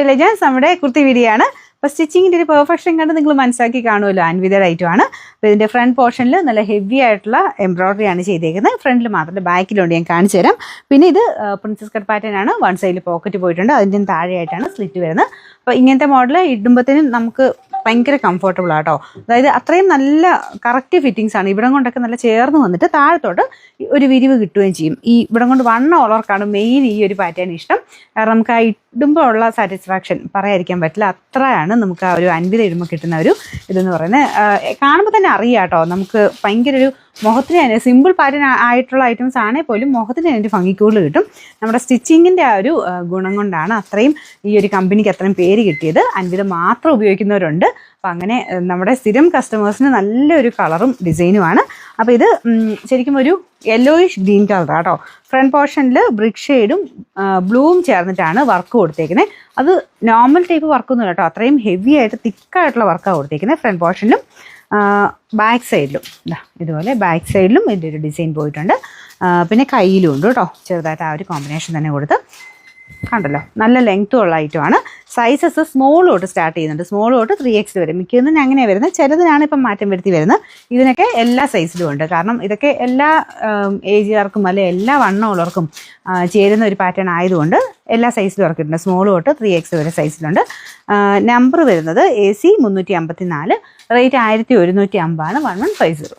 Legends നമ്മുടെ kurti video ആണ്. അപ്പോൾ സ്റ്റിച്ചിങ്ങിൻ്റെ ഒരു പെർഫെക്ഷൻ കണ്ട് നിങ്ങൾ മനസ്സിലാക്കി കാണുമല്ലോ. അൻവിതയുടെ ഐറ്റമാണ്. അപ്പോൾ ഇതിൻ്റെ ഫ്രണ്ട് പോർഷനിൽ നല്ല ഹെവി ആയിട്ടുള്ള എംബ്രോയ്ഡറി ആണ് ചെയ്തേക്കുന്നത്. ഫ്രണ്ടിൽ മാത്രമല്ല ബാക്കിലുണ്ട്, ഞാൻ കാണിച്ചു തരാം. പിന്നെ ഇത് പ്രിൻസസ് കട്ട് പാറ്റേൺ ആണ്. വൺ സൈഡിൽ പോക്കറ്റ് പോയിട്ടുണ്ട്, അതിൻ്റെ താഴെയായിട്ടാണ് സ്ലിറ്റ് വരുന്നത്. അപ്പോൾ ഇങ്ങനത്തെ മോഡൽ ഇടുമ്പോഴത്തേനും നമുക്ക് ഭയങ്കര കംഫർട്ടബിൾ ആട്ടോ. അതായത് അത്രയും നല്ല കറക്റ്റ് ഫിറ്റിങ്സ് ആണ്. ഇവിടം കൊണ്ടൊക്കെ നല്ല ചേർന്ന് വന്നിട്ട് താഴത്തോട്ട് ഒരു വിരിവ് കിട്ടുകയും ചെയ്യും. ഈ ഇവിടം കൊണ്ട് വണ്ണം ഉള്ളവർക്കാണ് മെയിൻ ഈ ഒരു പാറ്റേൺ ഇഷ്ടം. കാരണം നമുക്ക് ആ ഇടുമ്പോൾ ഉള്ള സാറ്റിസ്ഫാക്ഷൻ പറയാതിരിക്കാൻ പറ്റില്ല. അത്രയാണ് നമുക്ക് ആ ഒരു അൻവിത ഇടുമ്പോൾ കിട്ടുന്ന ഒരു ഇതെന്ന് പറയുന്നത്. കാണുമ്പോൾ തന്നെ അറിയാം കേട്ടോ, നമുക്ക് ഭയങ്കര ഒരു മുഖത്തിന് തന്നെ സിമ്പിൾ പാറ്റേൺ ആയിട്ടുള്ള ഐറ്റംസ് ആണെങ്കിൽ പോലും മുഖത്തിന് അതിൻ്റെ ഭംഗി കൂടുതൽ കിട്ടും. നമ്മുടെ സ്റ്റിച്ചിങ്ങിൻ്റെ ആ ഒരു ഗുണം കൊണ്ടാണ് അത്രയും ഈ ഒരു കമ്പനിക്ക് അത്രയും പേര് കിട്ടിയത്. അൻവിത മാത്രം ഉപയോഗിക്കുന്നവരുണ്ട്. അപ്പം അങ്ങനെ നമ്മുടെ സ്ഥിരം കസ്റ്റമേഴ്സിന് നല്ലൊരു കളറും ഡിസൈനുമാണ്. അപ്പോൾ ഇത് ശരിക്കും ഒരു യെല്ലോയിഷ് ഗ്രീൻ കളർ കേട്ടോ. ഫ്രണ്ട് പോർഷനിൽ ബ്രിക്ക് ഷെയ്ഡും ബ്ലൂവും ചേർന്നിട്ടാണ് വർക്ക് കൊടുത്തേക്കുന്നത്. അത് നോർമൽ ടൈപ്പ് വർക്കൊന്നും കേട്ടോ, അത്രയും ഹെവി ആയിട്ട് തിക്കായിട്ടുള്ള വർക്കാണ് കൊടുത്തേക്കുന്നത്. ഫ്രണ്ട് പോർഷനിലും ബാക്ക് സൈഡിലും ഇതുപോലെ ബാക്ക് സൈഡിലും ഇതിൻ്റെ ഒരു ഡിസൈൻ പോയിട്ടുണ്ട്. പിന്നെ കയ്യിലും ഉണ്ട് കേട്ടോ, ചെറുതായിട്ട് ആ ഒരു കോമ്പിനേഷൻ തന്നെ കൊടുത്ത്. കണ്ടല്ലോ, നല്ല ലെങ്ത്തും ഉള്ള ഐറ്റമാണ്. സൈസസ് സ്മോൾ തൊട്ട് സ്റ്റാർട്ട് ചെയ്യുന്നുണ്ട്. സ്മോൾ തൊട്ട് 3X വരെ. മിക്കതിന് അങ്ങനെയാണ് വരുന്നത്. ചിലതിനാണ് ഇപ്പം മാറ്റം വരുത്തി വരുന്നത്. ഇതിനൊക്കെ എല്ലാ സൈസിലും ഉണ്ട്. കാരണം ഇതൊക്കെ എല്ലാ ഏജുകാർക്കും അല്ലെ എല്ലാ വണ്ണമുള്ളവർക്കും ചേരുന്ന ഒരു പാറ്റേൺ ആയതുകൊണ്ട് എല്ലാ സൈസിലും ഇറക്കിയിട്ടുണ്ട്. സ്മോൾ തൊട്ട് 3X വരെ സൈസിലുണ്ട്. നമ്പർ വരുന്നത് AC 354, റേറ്റ് 1150 ആണ്. 1150.